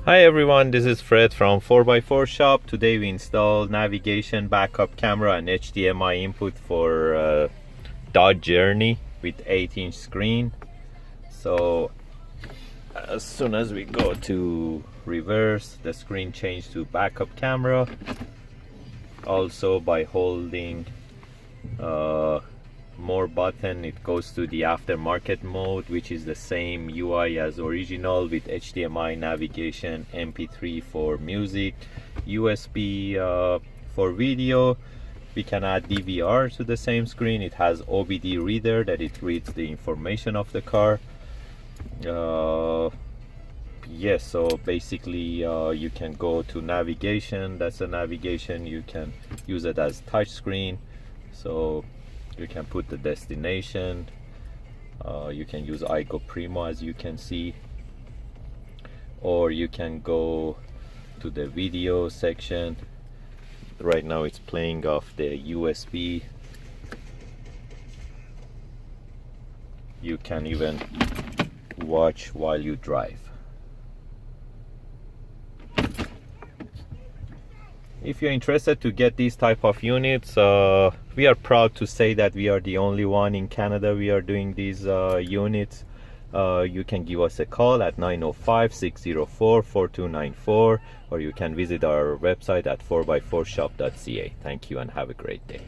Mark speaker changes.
Speaker 1: Hi everyone, this is Fred from 4x4 Shop. Today we installed navigation, backup camera and HDMI input for Dodge Journey with 8-inch screen. So as soon as we go to reverse, the screen changed to backup camera. Also by holding more button, it goes to the aftermarket mode, which is the same UI as original with HDMI navigation, MP3 for music, USB for video. We can add DVR to the same screen. It has OBD reader that it reads the information of the car. Yes, so basically you can go to navigation. That's the navigation. You can use it as touch screen, so you can put the destination. You can use Igo Primo, as you can see, or you can go to the video section. Right now it's playing off the USB. You can even watch while you drive. If you're interested to get these type of units, we are proud to say that we are the only one in Canada we are doing these units. You can give us a call at 905-604-4294, or you can visit our website at 4x4shop.ca. Thank you and have a great day.